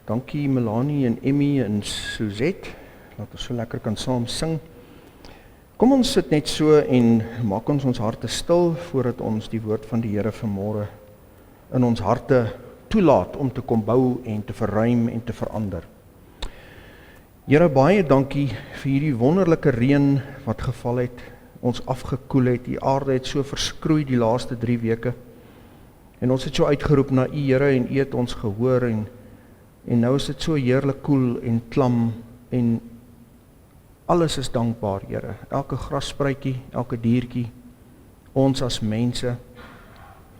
Dankie Melanie en Emmy en Suzette, dat ons so lekker kan saam sing. Kom ons sit net so en maak ons harte stil, voordat ons die woord van die Here vanmôre in ons harte toelaat om te kom bou en te verruim en te verander. Here, baie dankie vir hierdie wonderlike reën wat geval het, ons afgekoel het, die aarde het so verskroei die laaste 3 weke, en ons het so uitgeroep na U, Here, en U het ons gehoor, en nou is dit so heerlik koel en klam, en alles is dankbaar, Here, elke grasspruitjie, elke diertjie, ons as mense,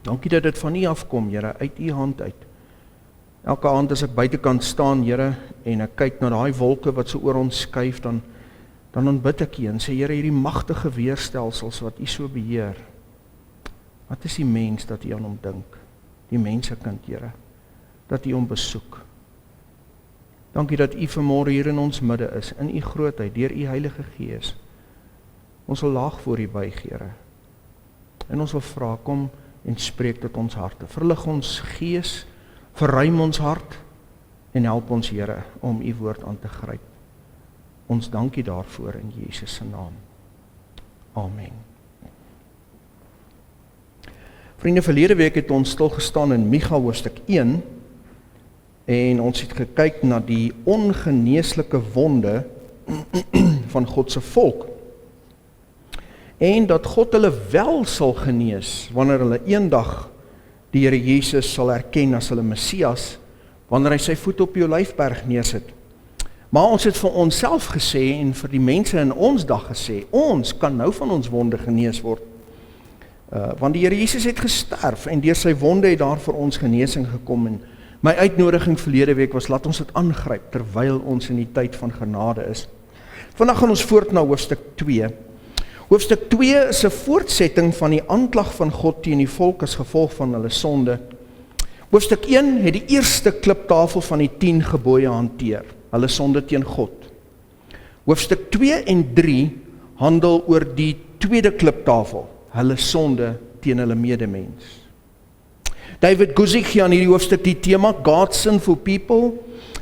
dankie dat dit van U afkom, Here, uit U hand uit. Elke aand as ek buitekant staan, Here, en ek kyk na daai wolke wat so oor ons skuif, dan aanbid ek U en sê, Here, hierdie magtige weerstelsels wat U so beheer, wat is die mens dat U aan hom dink? Die mensekind, Here, dat U hom besoek. Dankie dat U vanmôre hier in ons midde is, in U grootheid, deur U Heilige Gees. Ons wil laag voor U buig, Here. En ons wil vra, kom en spreek tot ons harte. Verlig ons gees, verruim ons hart, en help ons, Here, om U woord aan te gryp. Ons dankie daarvoor in Jesus se naam. Amen. Vriende, verlede week het ons stilgestaan in Micha hoofstuk 1, en ons het gekyk na die ongeneeslike wonde van God se volk. En dat God hulle wel sal genees, wanneer hulle eendag die Here Jesus sal erken as hulle Messias, wanneer hy sy voet op die Olyfberg neersit. Maar ons het vir onsself gesê, en vir die mense in ons dag gesê, ons kan nou van ons wonde genees word. Want die Here Jesus het gesterf, en deur sy wonde het daar vir ons genesing gekom, en my uitnodiging verlede week was, laat ons dit aangryp, terwyl ons in die tyd van genade is. Vandag gaan ons voort na hoofstuk 2. Hoofstuk 2 is 'n voortsetting van die aanklag van God teen die volk as gevolg van hulle sonde. Hoofstuk 1 het die eerste kliptafel van die 10 gebooie hanteer, hulle sonde teen God. Hoofstuk 2 en 3 handel oor die tweede kliptafel, hulle sonde teen hulle medemens. David Guzik gee aan hierdie hoofstuk die tema God's Sinful People.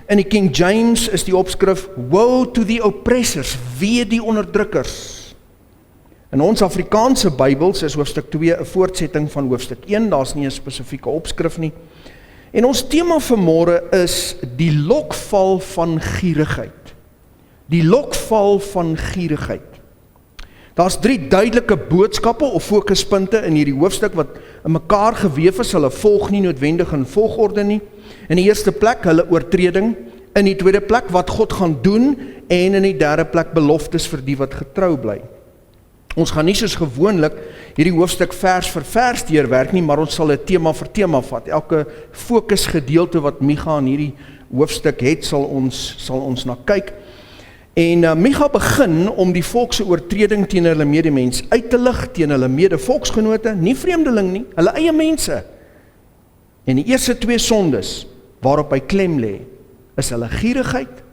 In die King James is die opskrif Woe to the Oppressors, wee die onderdrukkers. In ons Afrikaanse Bybels is hoofstuk 2 'n voortsetting van hoofstuk 1, daar's nie 'n spesifieke opskrif nie. En ons tema vanmôre is die lokval van gierigheid. Die lokval van gierigheid. Daar's 3 duidelike boodskappe of fokuspunte in hierdie hoofstuk wat in mekaar geweef is, hulle volg nie noodwendig in volgorde nie. In die eerste plek hulle oortreding, in die tweede plek wat God gaan doen, en in die derde plek beloftes vir die wat getrou bly. Ons gaan nie soos gewoonlik hierdie hoofstuk vers vir vers deurwerk nie, maar ons sal dit tema vir tema vat. Elke fokusgedeelte wat Micha in hierdie hoofstuk het, sal ons na kyk. En Micha begin om die volk se oortreding teen hulle medemens uit te lig, teen hulle mede-volksgenote, nie vreemdeling nie, hulle eie mense. En die eerste 2 sondes waarop hy klem lê, is hulle gierigheid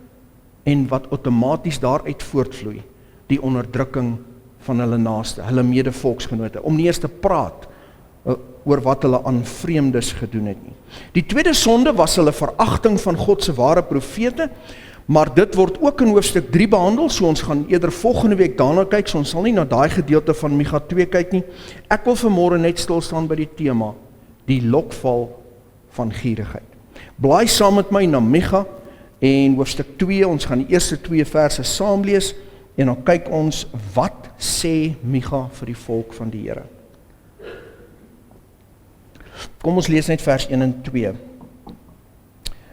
en wat outomaties daaruit voortvloei, die onderdrukking van hulle naaste, hulle mede-volksgenote, om nie eens te praat oor wat hulle aan vreemdes gedoen het nie. Die tweede sonde was hulle veragting van God se ware profete, maar dit word ook in hoofstuk 3 behandel, so ons gaan eerder volgende week daarna kyk, so ons sal nie na daai gedeelte van Micha 2 kyk nie. Ek wil vanmôre net stil staan by die tema, die lokval van gierigheid. Blaai saam met my na Micha en hoofstuk 2, ons gaan die eerste 2 verse saam lees, en dan kyk ons, wat sê Micha vir die volk van die Here. Kom ons lees net vers 1 en 2.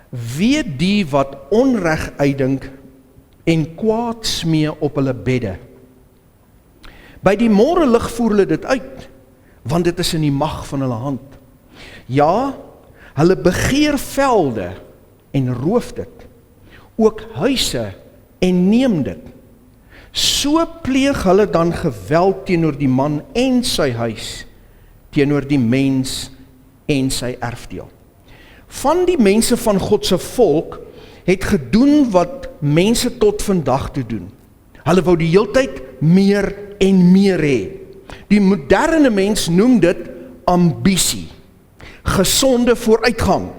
Wee die wat onreg uitdink en kwaad smee op hulle bedde. By die môre lig voer hulle dit uit, want dit is in die mag van hulle hand. Ja, hulle begeer velde en roof dit, ook huise en neem dit. So pleeg hulle dan geweld teenoor die man en sy huis, teenoor die mens en sy erfdeel. Van die mense van God se volk het gedoen wat mense tot vandag toe doen. Hulle wou die heeltyd meer en meer hê. Die moderne mens noem dit ambisie, gesonde vooruitgang.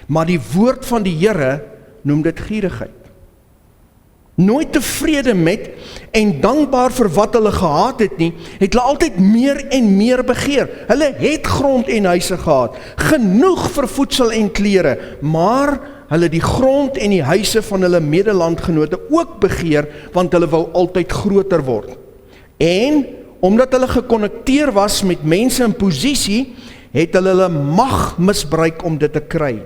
Maar die woord van die Here noem dit gierigheid. Nooit tevrede met en dankbaar vir wat hulle gehad het nie, het hulle altyd meer en meer begeer. Hulle het grond en huise gehad, genoeg vir voedsel en klere, maar hulle die grond en die huise van hulle medelandgenote ook begeer, want hulle wou altyd groter word. En omdat hulle gekonnekteer was met mense in posisie, het hulle mag misbruik om dit te kry.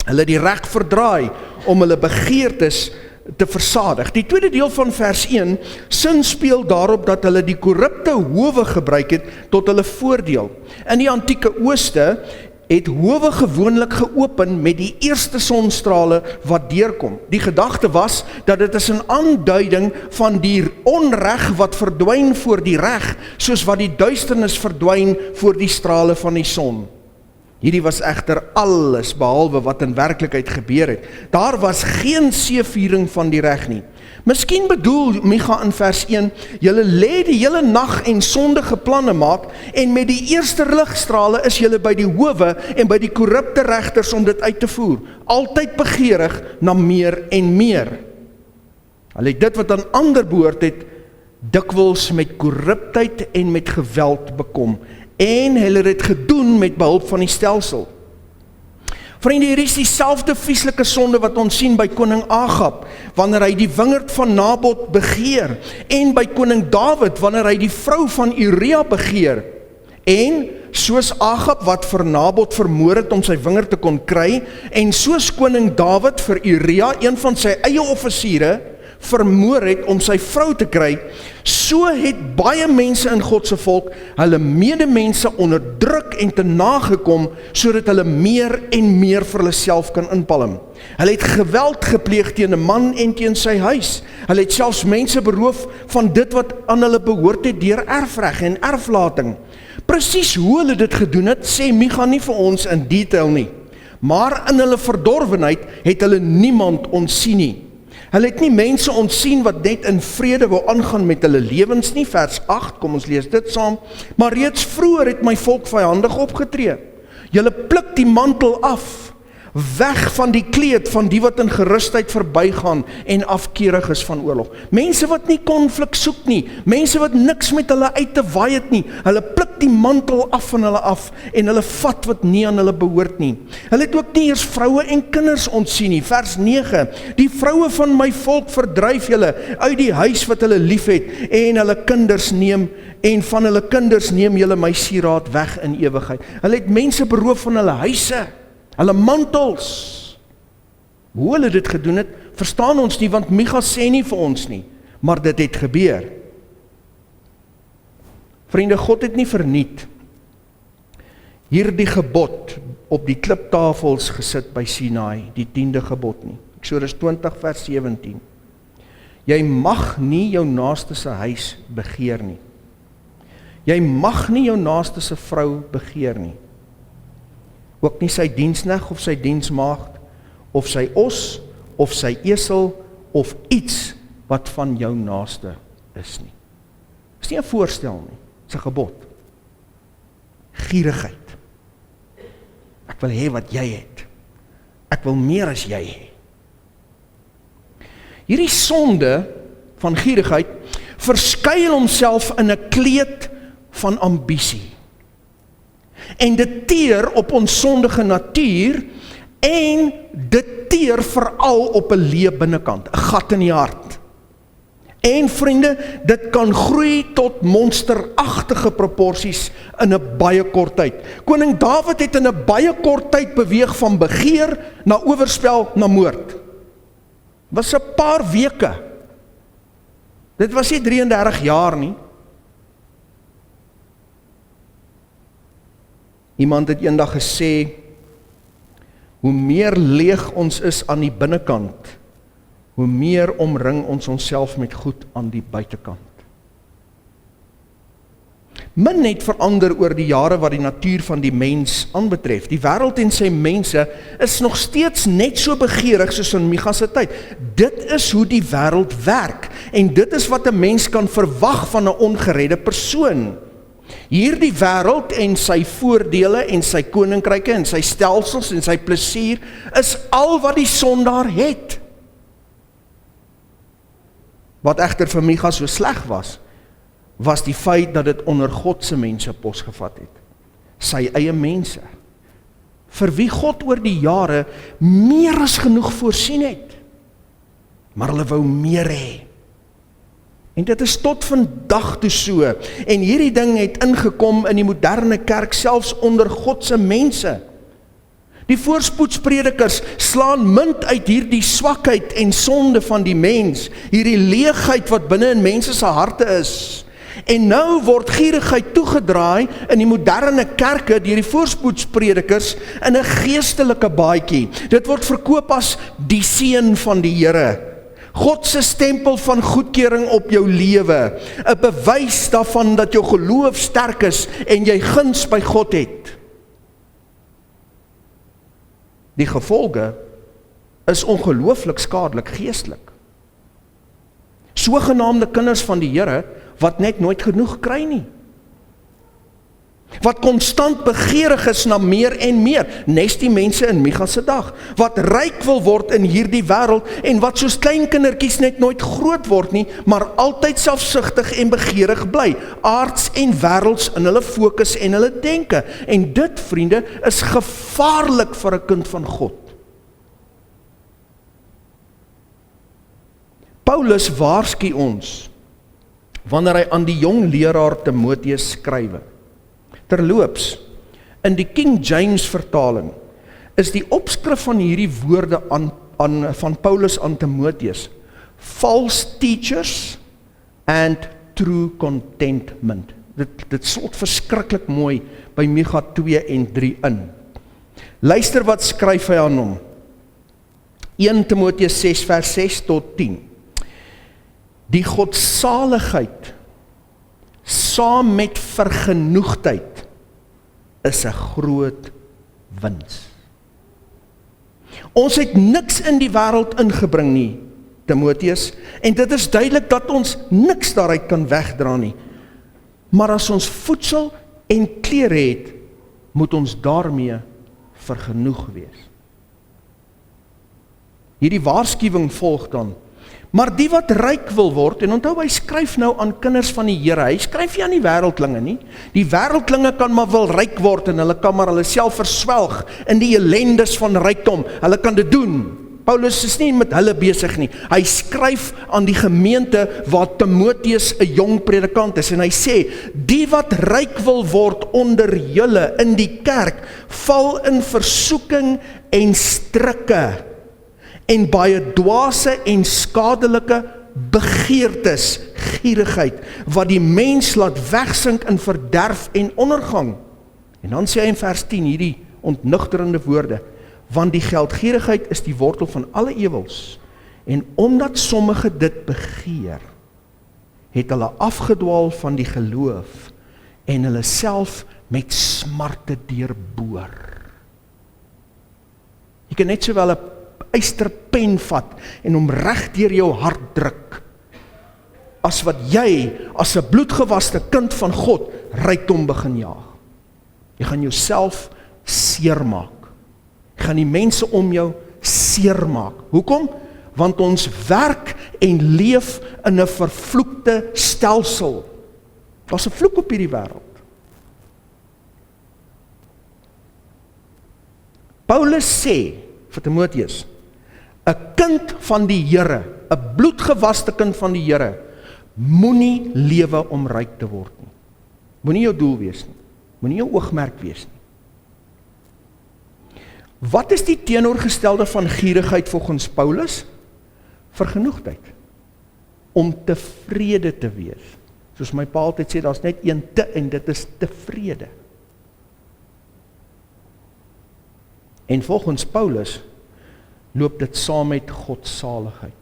Hulle die reg verdraai om hulle begeertes te versadig. Die tweede deel van vers 1 sinspeel daarop dat hulle die korrupte howe gebruik het tot hulle voordeel. In die antieke ooste het howe gewoonlik geopen met die eerste sonstrale wat deurkom. Die gedagte was dat dit is 'n aanduiding van die onreg wat verdwyn voor die reg, soos wat die duisternis verdwyn voor die strale van die son. Hierdie was egter alles behalwe wat in werklikheid gebeur het. Daar was geen seëviering van die reg nie. Miskien bedoel Micha in vers 1, julle lê die hele nag en sondige planne maak, en met die eerste ligstrale is julle by die howe en by die korrupte regters om dit uit te voer. Altyd begeerig na meer en meer. Hulle het dit wat aan ander behoort het, dikwels met korruptheid en met geweld bekom. En hulle het dit gedoen met behulp van die stelsel. Vriende, hier is dieselfde vieslike sonde wat ons sien by koning Agab, wanneer hy die wingerd van Nabot begeer, en by koning Dawid, wanneer hy die vrou van Uria begeer. En soos Agab wat vir Nabot vermoor het om sy wingerd te kon kry, en soos koning Dawid vir Uria, een van sy eie offisiere, vermoor het om sy vrou te kry, so het baie mense in God se volk hulle medemense onderdruk en te nagekom, sodat hulle meer en meer vir hulle self kan inpalm. Hulle het geweld gepleeg teen 'n man en teen sy huis. Hulle het selfs mense beroof van dit wat aan hulle behoort het deur erfreg en erflating. Presies hoe hulle dit gedoen het, sê Micha nie vir ons in detail nie. Maar in hulle verdorwenheid het hulle niemand ontsien nie. Hulle het nie mense ontsien wat net in vrede wou aangaan met hulle lewens nie, vers 8, kom ons lees dit saam, maar reeds vroeër het my volk vyandig opgetree. Julle pluk die mantel af, weg van die kleed van die wat in gerustheid verbygaan en afkeurig is van oorlog. Mense wat nie konflik soek nie, mense wat niks met hulle uit te waai het nie, hulle pluk die mantel af van hulle af en hulle vat wat nie aan hulle behoort nie. Hulle het ook nie eers vroue en kinders ontsien nie, vers 9, die vroue van my volk verdryf julle uit die huis wat hulle lief het en hulle kinders neem en van hulle kinders neem julle my sieraad weg in ewigheid. Hulle het mense beroof van hulle huise, hulle mantels. Hoe hulle dit gedoen het, verstaan ons nie, want Micha sê nie vir ons nie, maar dit het gebeur. Vriende, God het nie verniet hierdie gebod op die kliptafels gesit by Sinai, die 10de gebod nie. Eksodus 20 vers 17. Jy mag nie jou naaste se huis begeer nie. Jy mag nie jou naaste se vrou begeer nie. Ook nie sy diensneg of sy diensmaagd, of sy os, of sy esel, of iets wat van jou naaste is nie. Dit is nie 'n voorstel nie, dit is 'n gebod. Gierigheid. Ek wil hê wat jy het. Ek wil meer as jy hê. Hierdie sonde van gierigheid verskuil homself in 'n kleed van ambisie. En dit teer op ons sondige natuur en dit teer veral op 'n leë binnekant, 'n gat in die hart. En vriende, dit kan groei tot monsteragtige proporsies in 'n baie kort tyd. Koning Dawid het in 'n baie kort tyd beweeg van begeer na oorspel na moord. Was 'n paar weke. Dit was nie 33 jaar nie. Iemand het eendag gesê, hoe meer leeg ons is aan die binnekant, hoe meer omring ons onsself met goed aan die buitekant. Min het verander oor die jare wat die natuur van die mens aanbetref. Die wêreld en sy mense is nog steeds net so begeerig soos in Micha se tyd. Dit is hoe die wêreld werk en dit is wat 'n mens kan verwag van 'n ongeredde persoon. Hierdie wêreld en sy voordele en sy koninkryke en sy stelsels en sy plesier is al wat die sondaar het. Wat egter vir Micha so sleg was die feit dat dit onder God se mense posgevat het. Sy eie mense, vir wie God oor die jare meer as genoeg voorsien het. Maar hulle wou meer hê. En dit is tot vandag toe so. En hierdie ding het ingekom in die moderne kerk, selfs onder God se mense. Die voorspoedspredikers slaan munt uit hierdie swakheid en sonde van die mens, hierdie leegheid wat binne in mense se harte is. En nou word gierigheid toegedraai in die moderne kerke deur die voorspoedspredikers in 'n geestelike baadjie. Dit word verkoop as die seën van die Here. God se stempel van goedkeuring op jou lewe, 'n bewys daarvan dat jou geloof sterk is en jy guns by God het. Die gevolge is ongelooflik skadelik geestelik. Sogenaamde kinders van die Here wat net nooit genoeg kry nie. Wat konstant begeerig is na meer en meer, nes die mense in Micha se dag, wat ryk wil word in hierdie wêreld en wat soos klein kindertjies net nooit groot word nie, maar altyd selfsugtig en begeerig bly, aards en wêrelds in hulle fokus en hulle denke. En dit, vriende, is gevaarlik vir 'n kind van God. Paulus waarsku ons wanneer hy aan die jong leraar Timoteus skrywe. Terloops, in die King James vertaling is die opskrif van hierdie woorde van Paulus aan Timoteus, false teachers and true contentment. Dit slot verskriklik mooi by Micha 2 en 3 in. Luister wat skryf hy aan hom. 1 Timoteus 6 vers 6 tot 10. Die godsaligheid saam met vergenoegdheid is 'n groot wins. Ons het niks in die wêreld ingebring nie, Timoteus, en dit is duidelik dat ons niks daaruit kan wegdra nie. Maar as ons voedsel en klere het, moet ons daarmee vergenoeg wees. Hierdie waarskuwing volg dan. Maar die wat ryk wil word, en onthou hy skryf nou aan kinders van die Here, hy skryf nie aan die wêreldlinge nie. Die wêreldlinge kan maar wil ryk word en hulle kan maar hulle self verswelg in die ellendes van rykdom. Hulle kan dit doen. Paulus is nie met hulle besig nie. Hy skryf aan die gemeente waar Timoteus 'n jong predikant is en hy sê, die wat ryk wil word onder julle in die kerk, val in versoeking en strikke en baie dwaase en skadelike begeertes, gierigheid, wat die mens laat wegsink in verderf en ondergang. En dan sê hy in vers 10 hierdie ontnugterende woorde, want die geldgierigheid is die wortel van alle ewels, en omdat sommige dit begeer, het hulle afgedwaal van die geloof, en hulle self met smarte deurboor. Jy kan net sowel 'n ysterpen vat en hom reg deur jou hart druk, as wat jy as 'n bloedgewaste kind van God rykdom begin jaag. Jy gaan jouself seermaak. Jy gaan die mense om jou seermaak. Hoekom? Want ons werk en leef in 'n vervloekte stelsel. Daar's 'n vloek op hierdie wêreld. Paulus sê vir Timoteus, 'n kind van die Here, 'n bloedgewaste kind van die Here, moenie lewe om ryk te word nie. Moenie jou doel wees nie. Moenie jou oogmerk wees nie. Wat is die teenoorgestelde van gierigheid volgens Paulus? Vergenoegdheid. Om tevrede te wees. Soos my pa altyd sê, daar's net een te en dit is tevrede. En volgens Paulus loop dit saam met godsaligheid.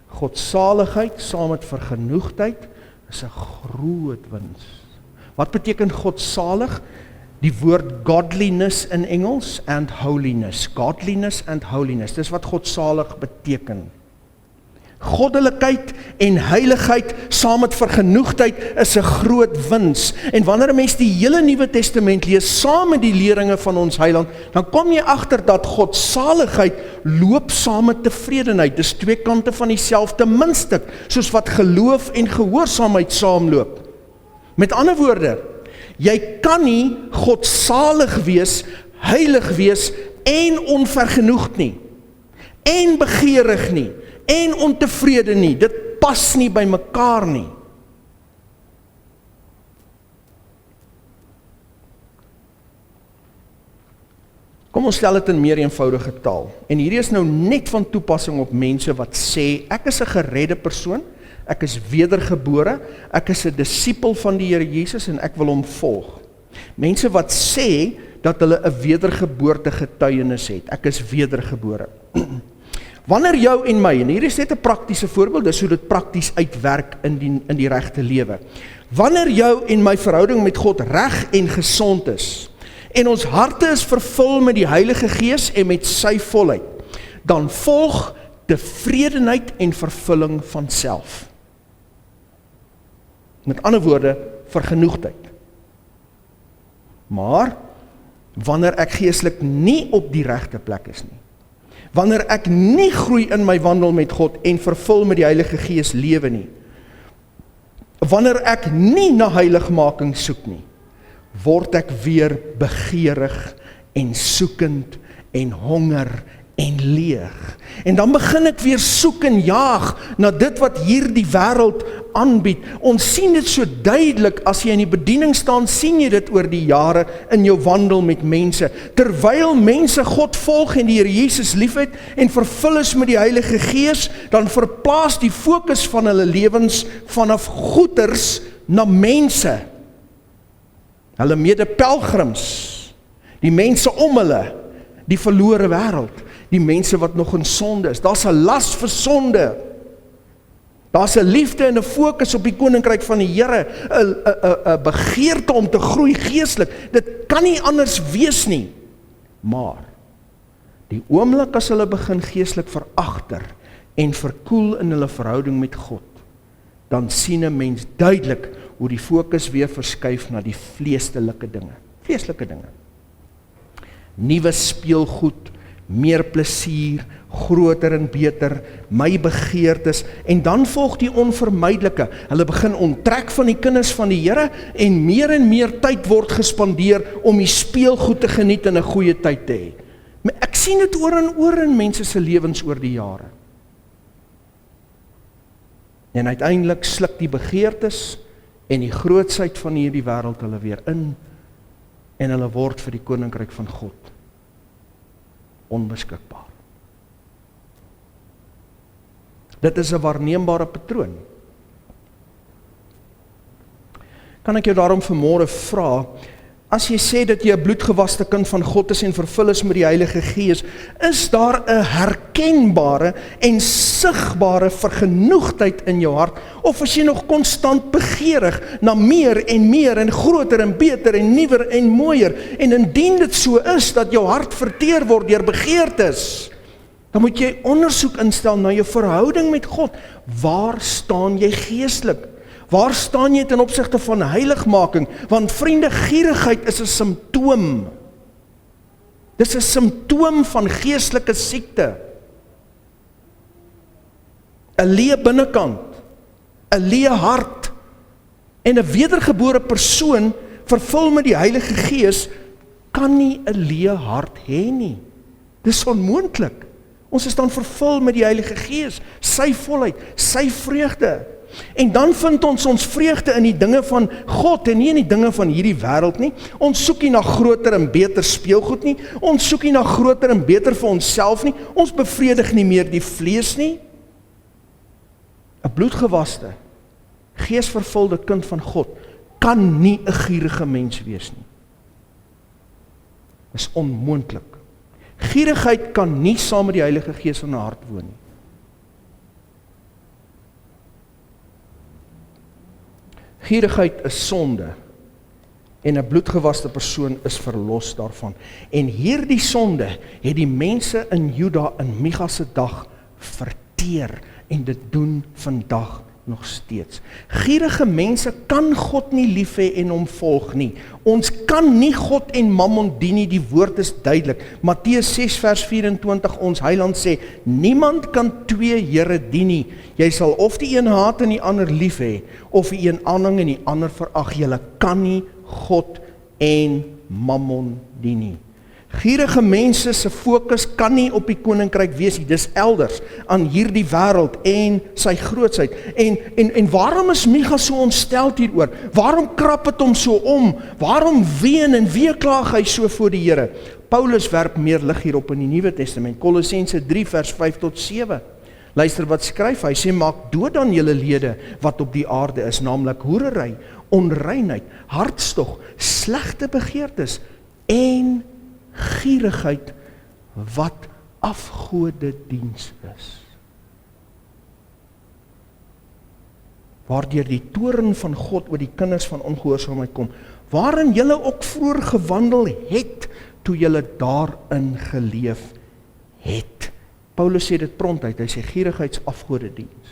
Godsaligheid saam met vergenoegdheid is 'n groot wins. Wat beteken godsalig? Die woord godliness in Engels and holiness. Godliness and holiness. Dis wat godsalig beteken. Goddelikheid en heiligheid saam met vergenoegdheid is 'n groot wins. En wanneer 'n mens die hele Nuwe Testament lees saam met die leringe van ons Heiland, dan kom jy agter dat godsaligheid loop saam met tevredenheid. Dis twee kante van dieselfde muntstuk, soos wat geloof en gehoorsaamheid saamloop. Met ander woorde, jy kan nie godsalig wees, heilig wees en onvergenoegd nie, en begeerig nie, en ontevrede nie. Dit pas nie by mekaar nie. Kom ons stel dit in meer eenvoudige taal. En hierdie is nou net van toepassing op mense wat sê, ek is 'n geredde persoon, ek is wedergebore, ek is 'n disipel van die Here Jesus en ek wil hom volg. Mense wat sê dat hulle 'n wedergeboorte getuienis het. Ek is wedergebore. Wanneer jou en my, en hier is net 'n praktiese voorbeeld, dis hoe dit prakties uitwerk in die regte lewe. Wanneer jou en my verhouding met God reg en gesond is, en ons harte is vervul met die Heilige Gees en met sy volheid, dan volg tevredenheid en vervulling van self. Met ander woorde, vergenoegdheid. Maar, wanneer ek geestelik nie op die regte plek is nie, wanneer ek nie groei in my wandel met God en vervul met die Heilige Gees lewe nie, wanneer ek nie na heiligmaking soek nie, word ek weer begeerig en soekend en honger en leeg. En dan begin ek weer soek en jaag na dit wat hier die wêreld aanbied. Ons sien dit so duidelik, as jy in die bediening staan, sien jy dit oor die jare in jou wandel met mense. Terwyl mense God volg en die Here Jesus liefhet en vervul is met die Heilige Gees, dan verplaas die fokus van hulle lewens vanaf goeders na mense. Hulle mede-pelgrims, die mense om hulle, die verlore wêreld, die mense wat nog in sonde is. Daar's 'n las vir sonde. Daar's 'n liefde en 'n fokus op die koninkryk van die Here, 'n begeerte om te groei geestelik. Dit kan nie anders wees nie. Maar die oomblik as hulle begin geestelik veragter en verkoel in hulle verhouding met God, dan sien 'n mens duidelik hoe die fokus weer verskuif na die vleeslike dinge. Nuwe speelgoed, meer plesier, groter en beter, my begeertes, en dan volg die onvermydelike. Hulle begin onttrek van die kinders van die Here en meer tyd word gespandeer om die speelgoed te geniet en 'n goeie tyd te hê. Maar ek sien dit oor en oor in mense se lewens oor die jare. En uiteindelik sluk die begeertes en die grootsheid van hierdie wêreld hulle weer in, en hulle word vir die koninkryk van God onbeskikbaar. Dit is 'n waarneembare patroon. Kan ek jou daarom vanmôre vra, as jy sê dat jy 'n bloedgewaste kind van God is en vervul is met die Heilige Gees, is daar 'n herkenbare en sigbare vergenoegdheid in jou hart, of is jy nog konstant begeerig na meer en groter en beter en nuwer en mooier? En indien dit so is dat jou hart verteer word deur begeertes, dan moet jy ondersoek instel na jou verhouding met God. Waar staan jy geestelik? Waar staan jy ten opsigte van heiligmaking? Want vriende, gierigheid is 'n simptoom. Dis 'n simptoom van geestelike siekte. 'n Leë binnekant, 'n leë hart, en 'n wedergebore persoon vervul met die Heilige Gees kan nie 'n leë hart hê nie. Dis onmoontlik. Ons is dan vervul met die Heilige Gees, sy volheid, sy vreugde. En dan vind ons vreugde in die dinge van God en nie in die dinge van hierdie wêreld nie. Ons soek nie na groter en beter speelgoed nie. Ons soek nie na groter en beter vir onsself nie. Ons bevredig nie meer die vlees nie. 'n bloedgewaste, geesvervulde kind van God kan nie 'n gierige mens wees nie. Dis onmoontlik. Gierigheid kan nie saam met die Heilige Gees in 'n hart woon nie. Gierigheid is sonde, en 'n bloedgewaste persoon is verlos daarvan. En hierdie sonde het die mense in Juda in Micha se dag verteer en dit doen vandag nog steeds. Gierige mense kan God nie lief hê en hom volg nie. Ons kan nie God en mammon dien nie, die woord is duidelik. Matteus 6 vers 24, ons Heiland sê, niemand kan twee here dien nie. Jy sal of die een haat en die ander lief hê, of die een aanhang en die ander verag. Jy kan nie God en mammon dien nie. Gierige mense se fokus kan nie op die koninkryk wees nie, dis elders, aan hierdie wêreld en sy grootsheid. En waarom is Micha so ontsteld hieroor? Waarom krap het hom so om? Waarom ween en weeklaag hy so voor die Here? Paulus werp meer lig hierop in die Nuwe Testament, Kolossense 3 vers 5 tot 7. Luister wat skryf hy, sê, maak dood aan julle lede wat op die aarde is, naamlik hoerery, onreinheid, hartstog, slegte begeertes en gierigheid wat afgode diens is. Waardeur die toorn van God oor die kinders van ongehoorsaamheid kom, waarin julle ook vroeër gewandel het, toe julle daarin geleef het. Paulus sê dit prontuit, hy sê gierigheidsafgode diens.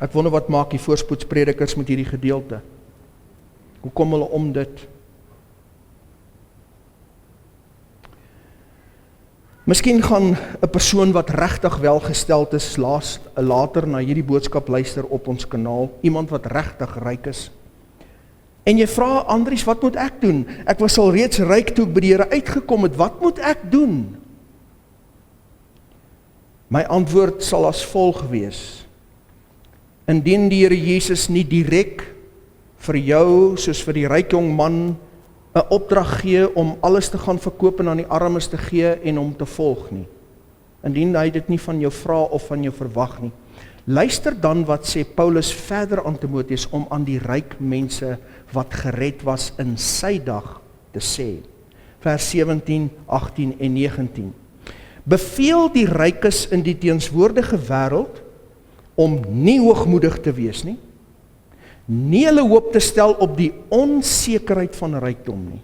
Ek wonder wat maak die voorspoedspredikers met hierdie gedeelte? Hoe kom hulle om dit? Miskien gaan 'n persoon wat regtig welgesteld is, later na hierdie boodskap luister op ons kanaal, iemand wat regtig ryk is. En jy vra, Andries, wat moet ek doen? Ek was al reeds ryk toe ek by die Here uitgekom het, wat moet ek doen? My antwoord sal as volg wees. Indien die Here Jesus nie direk vir jou, soos vir die ryk jong man, 'n opdrag gee om alles te gaan verkoop en aan die armes te gee en om te volg nie. Indien hy dit nie van jou vra of van jou verwag nie. Luister dan wat sê Paulus verder aan Timoteus om aan die ryk mense wat gered was in sy dag te sê. Vers 17, 18 en 19. Beveel die rykes in die teenswoordige wêreld om nie hoogmoedig te wees nie, nie hulle hoop te stel op die onsekerheid van rykdom nie,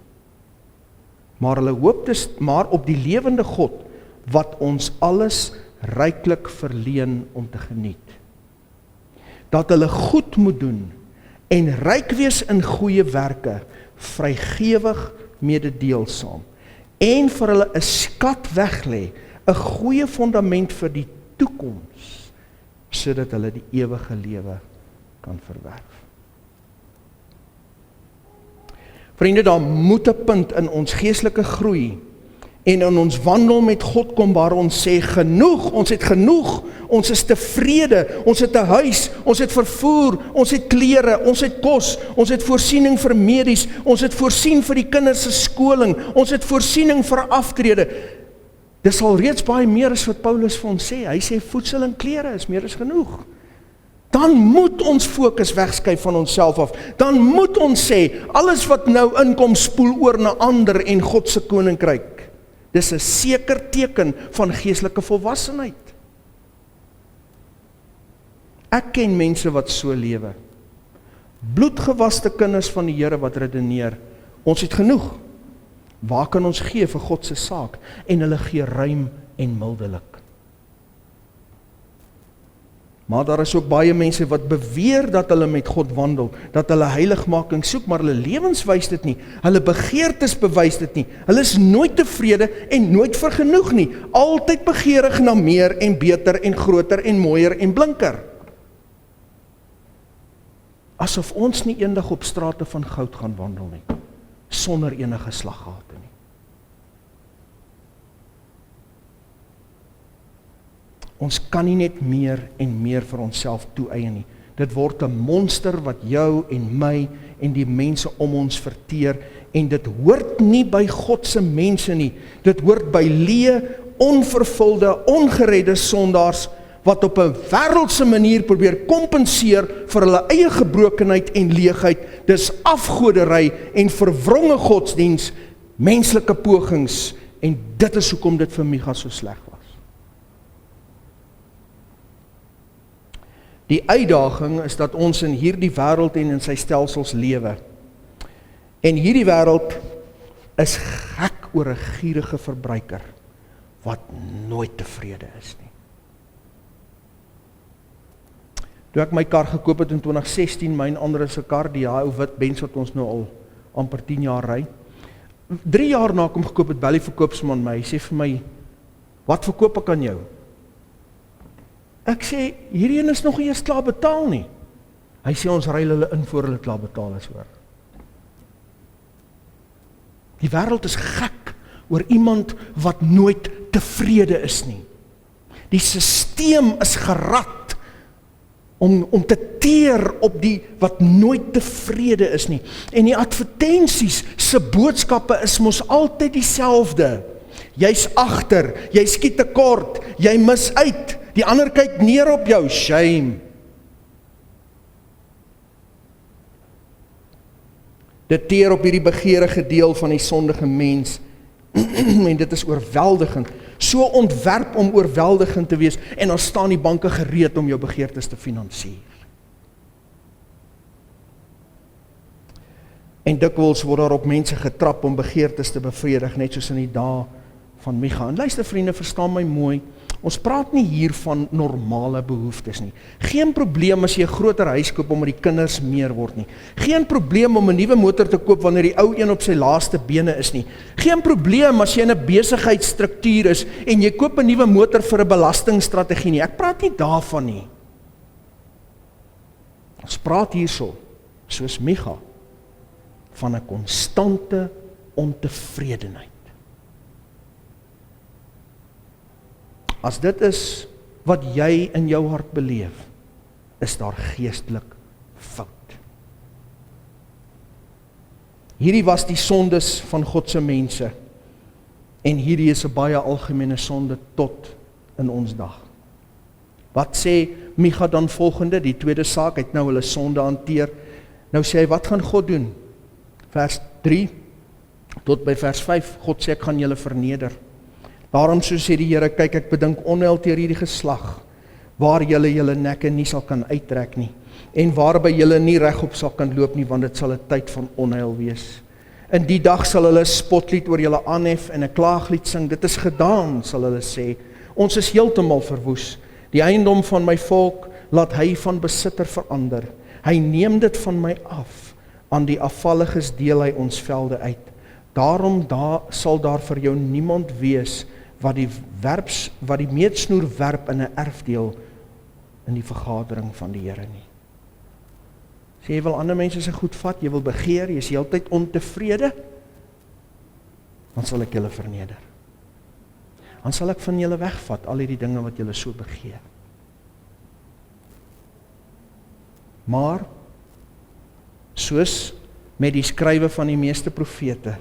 maar hulle hoop maar op die lewende God, wat ons alles ryklik verleen om te geniet. Dat hulle goed moet doen, en ryk wees in goeie werke, vrygewig mededeelsaam, en vir hulle 'n skat weglê, 'n goeie fondament vir die toekoms, sodat hulle die ewige lewe kan verwerf. Vriende, daar moet 'n punt in ons geestelike groei en in ons wandel met God kom waar ons sê genoeg, ons het genoeg, ons is tevrede, ons het 'n huis, ons het vervoer, ons het klere, ons het kos, ons het voorsiening vir medies, ons het voorsien vir die kinders se skoling, ons het voorsiening vir aftrede. Dis al reeds baie meer as wat Paulus vir ons sê. Hy sê voedsel en klere is meer as genoeg. Dan moet ons fokus wegskuif van onsself af. Dan moet ons sê, alles wat nou inkom spoel oor na ander en God se koninkryk. Dis 'n seker teken van geestelike volwassenheid. Ek ken mense wat so lewe. Bloedgewaste kinders van die Here wat redeneer, ons het genoeg. Waar kan ons gee vir God se saak? En hulle gee ruim en mildelik. Maar daar is ook baie mense wat beweer dat hulle met God wandel, dat hulle heiligmaking soek, maar hulle lewens wys dit nie, hulle begeertes bewys dit nie, hulle is nooit tevrede en nooit vergenoeg nie, altyd begeerig na meer en beter en groter en mooier en blinker. Asof ons nie eendag op strate van goud gaan wandel nie, sonder enige slaggate nie. Ons kan nie net meer en meer vir onsself toeëien nie. Dit word 'n monster wat jou en my en die mense om ons verteer, en dit hoort nie by God se mense nie. Dit hoort by leë, onvervulde, ongeredde sondaars wat op 'n wêreldse manier probeer kompenseer vir hulle eie gebrokenheid en leegheid. Dis afgodery en verwronge godsdiens, menslike pogings, en dit is hoekom dit vir Micha so sleg was. Die uitdaging is dat ons in hierdie wêreld en in sy stelsels lewe. En hierdie wêreld is gek oor 'n gierige verbruiker. wat nooit tevrede is nie. Toe ek my kar gekoop het in 2016, my en ander se kar, die ou wit Benz wat ons nou al amper 10 jaar ry. 3 jaar na ek hom gekoop het, bel die verkoopsman my, hy sê vir my, wat verkoop ek aan jou? Ek sê, hierdie een is nog nie eers klaar betaal nie. Hy sê, ons ruil hulle in voor hulle klaar betaal is, hoor. Die wêreld is gek oor iemand wat nooit tevrede is nie. Die sisteem is gerad om te teer op die wat nooit tevrede is nie. En die advertensies se boodskappe is mos altyd dieselfde. Jy's agter, jy skiet tekort, jy mis uit, die ander kyk neer op jou, shame. Dit teer op hierdie begeerige deel van die sondige mens, en dit is oorweldigend, so ontwerp om oorweldigend te wees, en dan staan die banke gereed om jou begeertes te finansier. En dikwels word daar op mense getrap om begeertes te bevredig, net soos in die dae van Micha. En luister vriende, verstaan my mooi, ons praat nie hier van normale behoeftes nie. Geen probleem as jy 'n groter huis koop omdat die kinders meer word nie. Geen probleem om 'n nuwe motor te koop wanneer die ou een op sy laaste bene is nie. Geen probleem as jy in 'n besigheidsstruktuur is en jy koop 'n nuwe motor vir 'n belastingstrategie nie. Ek praat nie daarvan nie. Ons praat hierso, soos Micha, van 'n konstante ontevredenheid. As dit is wat jy in jou hart beleef, is daar geestelik fout. Hierdie was die sondes van God se mense, en hierdie is 'n baie algemene sonde tot in ons dag. Wat sê Micha dan volgende, die tweede saak, hy het nou hulle sonde hanteer. Nou sê hy, wat gaan God doen? Vers 3 tot by vers 5, God sê, ek gaan julle verneder. Daarom so sê die Here, kyk, ek bedink onheil teer hierdie geslag, waar julle nekke nie sal kan uittrek nie, en waarby julle nie regop sal kan loop nie, want dit sal 'n tyd van onheil wees. In die dag sal hulle 'n spotlied oor julle aanhef en 'n klaaglied sing. Dit is gedaan, sal hulle sê. Ons is heeltemal verwoes. Die eiendom van my volk laat hy van besitter verander. Hy neem dit van my af. Aan die afvalliges deel hy ons velde uit. Daarom sal daar vir jou niemand wees wat die meetsnoer werp in 'n erfdeel in die vergadering van die Here nie. Sê jy wil ander mense se goed vat, jy wil begeer, jy is heeltyd ontevrede, dan sal ek julle verneder. Dan sal ek van julle wegvat, al hierdie dinge wat julle so begeer. Maar, soos met die skrywe van die meeste profete,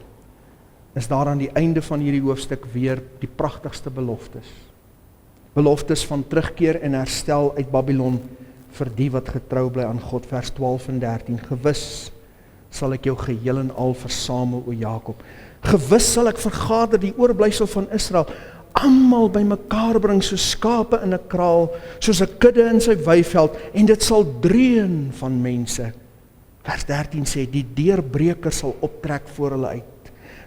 is daar aan die einde van hierdie hoofstuk weer die pragtigste beloftes. Beloftes van terugkeer en herstel uit Babylon vir die wat getrou bly aan God, vers 12 en 13. Gewis sal ek jou geheel en al versamel, o Jakob. Gewis sal ek vergader die oorblysel van Israel, almal by mekaar bring soos skape in 'n kraal, soos 'n kudde in sy weiveld, en dit sal dreun van mense. Vers 13 sê, die deurbreker sal optrek voor hulle uit.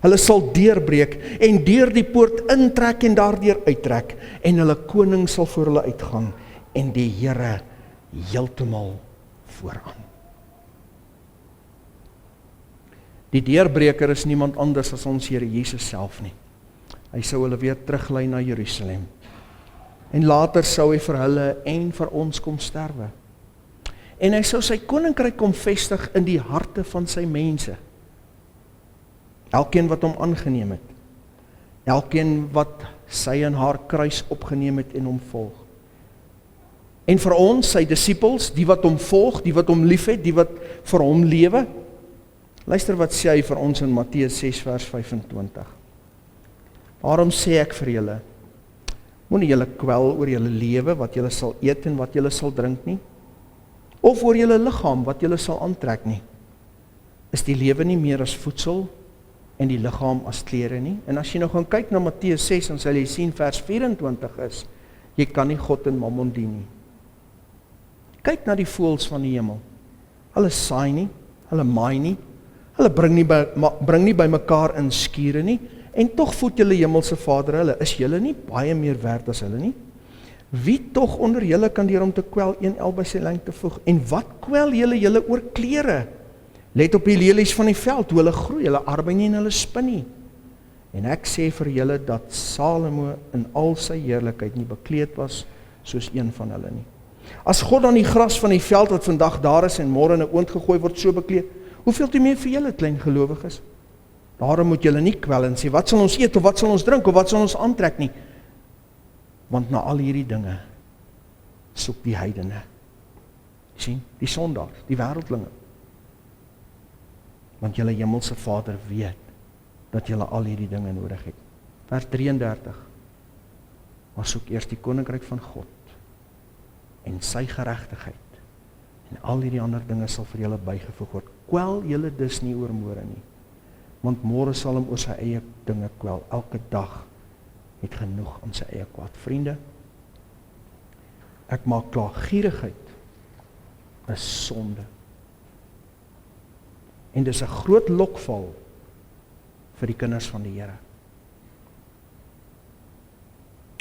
Hulle sal deurbreek en deur die poort intrek en daardeur uittrek, en hulle koning sal voor hulle uitgaan, en die Here heeltemal vooraan. Die deurbreker is niemand anders as ons Here Jesus self nie. Hy sou hulle weer teruglei na Jerusalem. En later sou hy vir hulle en vir ons kom sterwe. En hy sou sy koninkryk kom vestig in die harte van sy mense. Elkeen wat hom aangeneem het. Elkeen wat sy en haar kruis opgeneem het en hom volg. En vir ons, sy disippels, die wat hom volg, die wat hom liefhet, die wat vir hom lewe. Luister wat sê hy vir ons in Matteus 6 vers 25. Daarom sê ek vir julle, moenie julle kwel oor julle lewe, wat julle sal eet en wat julle sal drink nie, of oor julle liggaam, wat julle sal aantrek nie. Is die lewe nie meer as voedsel en die liggaam as klere nie? En as jy nou gaan kyk na Matteus 6, dan sal jy sien vers 24 is, jy kan nie God en Mammon dien nie. Kyk na die voëls van die hemel. Hulle saai nie, hulle maai nie, hulle bring nie by mekaar in skure nie, En tog voed julle hemelse Vader hulle. Is julle nie baie meer werd as hulle nie? Wie tog onder julle kan deur om te kwel een el by sy lengte voeg? En wat kwel julle oor klere? Let op die lelies van die veld, hoe hulle groei, hulle arbei nie en hulle spin nie. En ek sê vir julle dat Salomo in al sy heerlikheid nie bekleed was soos een van hulle nie. As God dan die gras van die veld wat vandag daar is en môre in 'n oond gegooi word so bekleed, hoeveel te meer vir julle klein gelowiges? Daarom moet julle nie kwel en sê, wat sal ons eet of wat sal ons drink of wat sal ons aantrek nie? Want na al hierdie dinge soek die heidene. Sien, die sondaars, die wêreldlinge. Want julle hemelse Vader weet dat julle al hierdie dinge nodig het. Vers 33. Maar soek eers die koninkryk van God en sy geregtigheid. En al hierdie ander dinge sal vir julle bygevoeg word. Kwel julle dus nie oor môre nie. Want môre sal hom oor sy eie dinge kwel. Elke dag het genoeg aan sy eie kwaad. Vriende, ek maak klaar, gierigheid is sonde. En dis 'n groot lokval vir die kinders van die Here.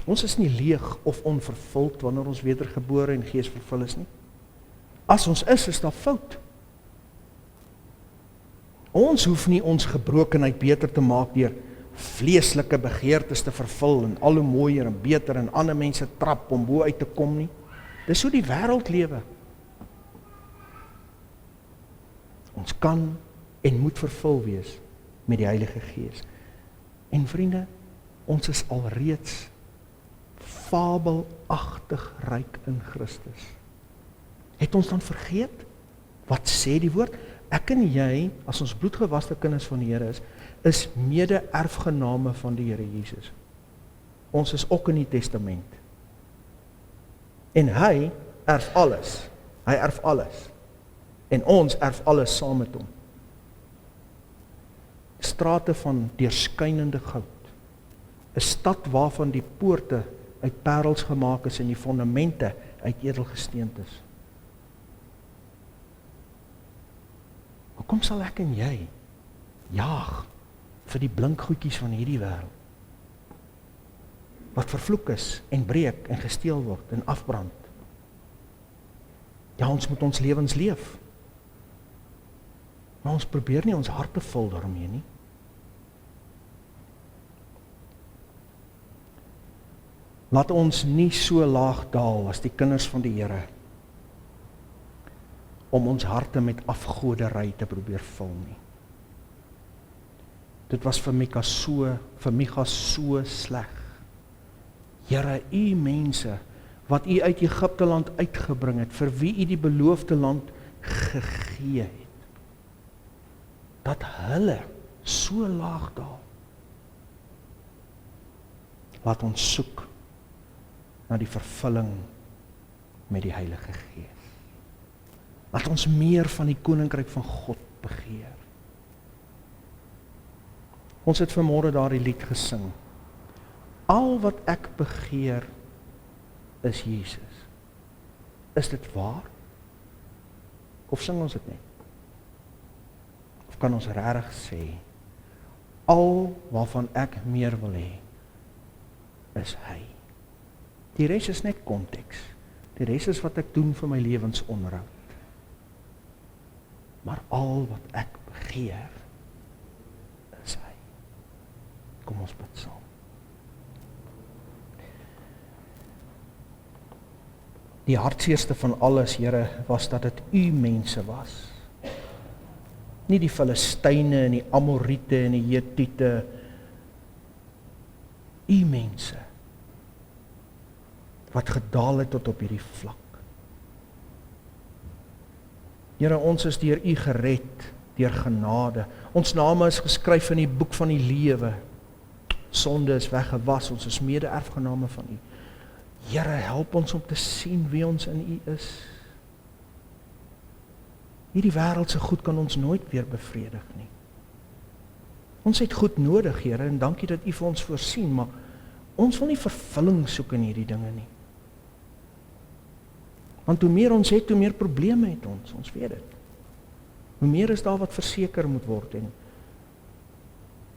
Ons is nie leeg of onvervuld wanneer ons wedergebore en geesvervul is nie. As ons is daar fout. Ons hoef nie ons gebrokenheid beter te maak deur vleeslike begeertes te vervul en al hoe mooier en beter en ander mense trap om bo uit te kom nie. Dis hoe die wêreld lewe. Ons kan en moet vervul wees met die Heilige Gees. En vriende, ons is alreeds fabelagtig ryk in Christus. Het ons dan vergeet? Wat sê die woord? Ek en jy, as ons bloedgewaste kinders van die Here is mede-erfgename van die Here Jesus. Ons is ook in die testament. En hy erf alles. Hy erf alles. En ons erf alles saam met hom. Strate van deurskynende goud. 'n Stad waarvan die poorte uit parels gemaak is en die fondamente uit edelgesteentes. Hoekom sal ek en jy jaag vir die blink goedjies van hierdie wêreld? Wat vervloek is en breek en gesteel word en afbrand. Ja, ons moet ons lewens leef. Maar ons probeer nie ons harte vul daarmee nie. Laat ons nie so laag daal as die kinders van die Here om ons harte met afgoderry te probeer vul nie. Dit was vir Micha so sleg. Here, u mense wat u uit Egipte land uitgebring het, vir wie u die beloofde land gegee het, dat hulle so laag daal. Laat ons soek na die vervulling met die Heilige Gees. Laat ons meer van die koninkryk van God begeer. Ons het vanmôre daardie lied gesing. Al wat ek begeer is Jesus. Is dit waar? Of sing ons dit net? Of kan ons regtig sê, al waarvan ek meer wil hê, is hy. Die res is net konteks. Die res is wat ek doen vir my lewensonderhoud. Maar al wat ek begeer, is hy. Kom ons bid saam. Die hartseerste van alles, Here, was dat dit u mense was. Nie die Filistyne en die Amoriete en die Hetiete. U mense wat gedaal het tot op hierdie vlak. Here, ons is deur u gered, deur genade. Ons name is geskryf in die boek van die lewe. Sonde is weggewas, ons is mede-erfgename van u. Here, help ons om te sien wie ons in u is. Hierdie wêreldse goed kan ons nooit weer bevredig nie. Ons het goed nodig, Here, en dankie dat u vir ons voorsien, maar ons wil nie vervulling soek in hierdie dinge nie. Want hoe meer ons het, hoe meer probleme het ons weet dit. Hoe meer is daar wat verseker moet word en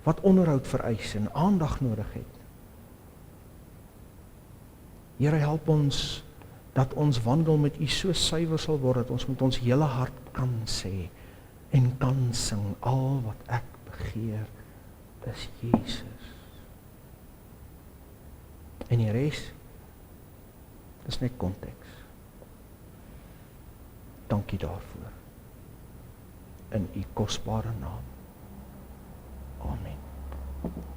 wat onderhoud vereis en aandag nodig het. Here, help ons dat ons wandel met U so suiwer sal word, dat ons met ons hele hart kan sê en kan sing, al wat ek begeer is Jesus. En die res, dis net konteks. Dankie daarvoor. In U kosbare naam. Amen.